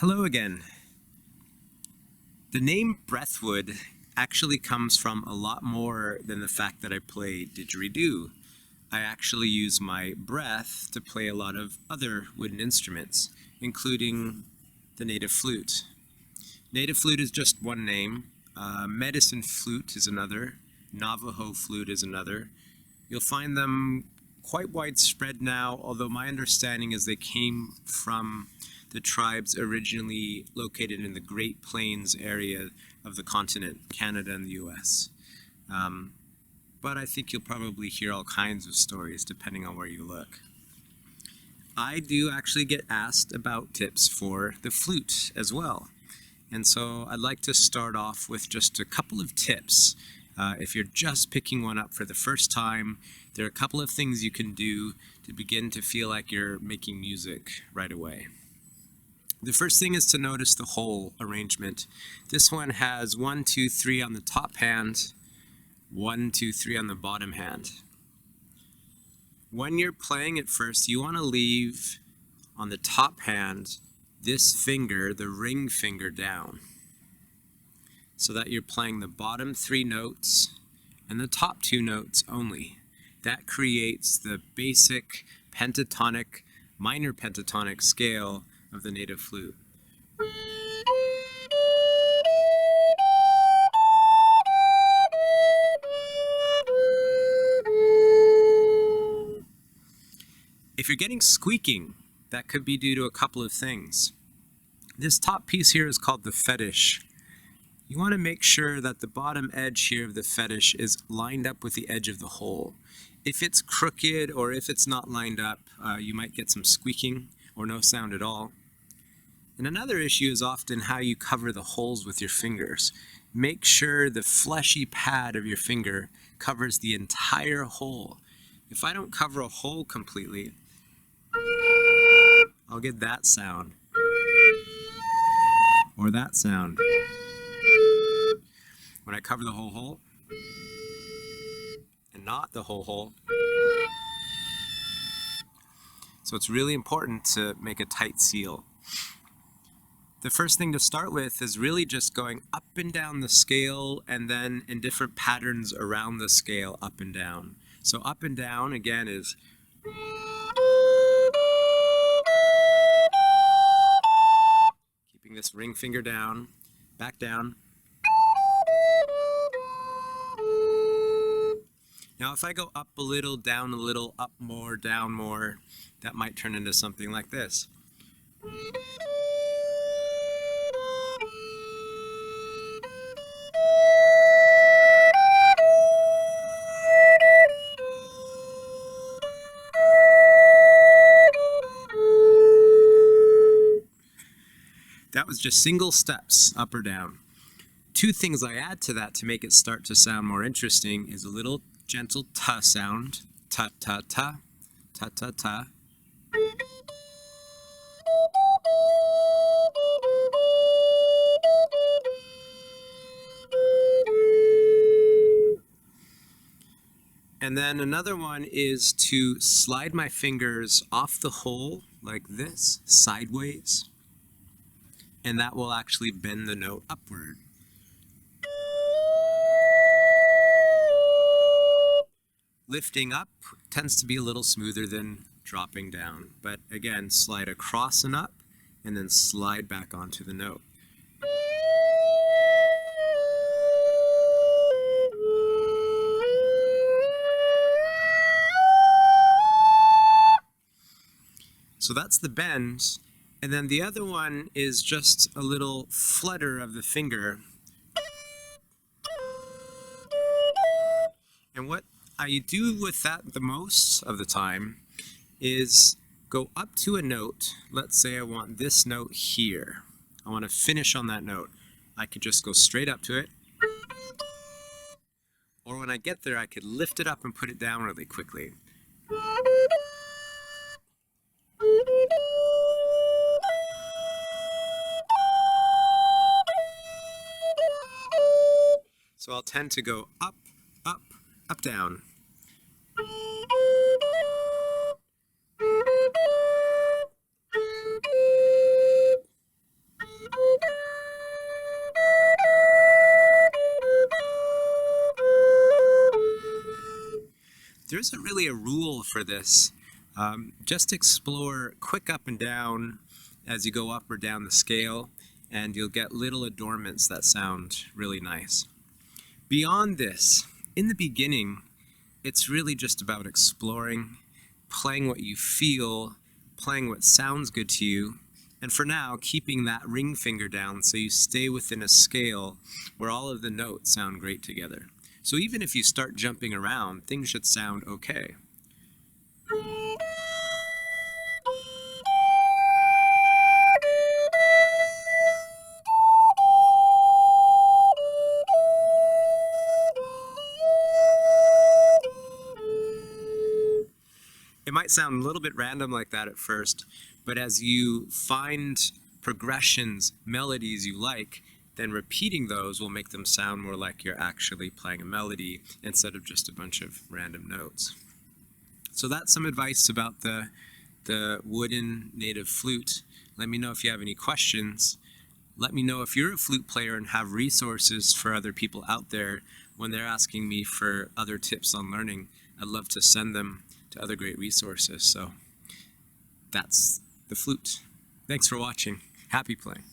Hello again. The name Breathwood actually comes from a lot more than the fact that I play didgeridoo. I actually use my breath to play a lot of other wooden instruments, including the native flute. Native flute is just one name. Medicine flute is another. Navajo flute is another. You'll find them quite widespread now, although my understanding is they came from the tribes originally located in the Great Plains area of the continent, Canada and the US. But I think you'll probably hear all kinds of stories depending on where you look. I do actually get asked about tips for the flute as well. And so I'd like to start off with just a couple of tips. If you're just picking one up for the first time, there are a couple of things you can do to begin to feel like you're making music right away. The first thing is to notice the hole arrangement. This one has 1, 2, 3 on the top hand, 1, 2, 3 on the bottom hand. When you're playing at first, you want to leave on the top hand this finger, the ring finger, down, so that you're playing the bottom 3 notes and the top 2 notes only. That creates the basic pentatonic, minor pentatonic scale of the native flute. If you're getting squeaking, that could be due to a couple of things. This top piece here is called the fetish. You want to make sure that the bottom edge here of the fetish is lined up with the edge of the hole. If it's crooked or if it's not lined up, you might get some squeaking or no sound at all. And another issue is often how you cover the holes with your fingers. Make sure the fleshy pad of your finger covers the entire hole. If I don't cover a hole completely, I'll get that sound or that sound. When I cover the whole hole and not the whole hole. So it's really important to make a tight seal. The first thing to start with is really just going up and down the scale and then in different patterns around the scale, up and down. So up and down again is keeping this ring finger down, back down. Now if I go up a little, down a little, up more, down more, that might turn into something like this. That was just single steps, up or down. 2 things I add to that to make it start to sound more interesting is a little gentle ta sound, ta ta ta, ta ta ta. And then another one is to slide my fingers off the hole like this, sideways, and that will actually bend the note upward. Lifting up tends to be a little smoother than dropping down, but again, slide across and up, and then slide back onto the note. So that's the bend, and then the other one is just a little flutter of the finger. And what I do with that the most of the time is go up to a note. Let's say I want this note here. I want to finish on that note. I could just go straight up to it. Or when I get there, I could lift it up and put it down really quickly. So I'll tend to go up, up, up, down. isn't really a rule for this. Just explore quick up and down as you go up or down the scale, and you'll get little adornments that sound really nice. Beyond this, in the beginning, it's really just about exploring, playing what you feel, playing what sounds good to you, and for now, keeping that ring finger down so you stay within a scale where all of the notes sound great together. So even if you start jumping around, things should sound okay. It might sound a little bit random like that at first, but as you find progressions, melodies you like, then repeating those will make them sound more like you're actually playing a melody instead of just a bunch of random notes. So that's some advice about the wooden native flute. Let me know if you have any questions. Let me know if you're a flute player and have resources for other people out there when they're asking me for other tips on learning. I'd love to send them to other great resources. So that's the flute. Thanks for watching. Happy playing.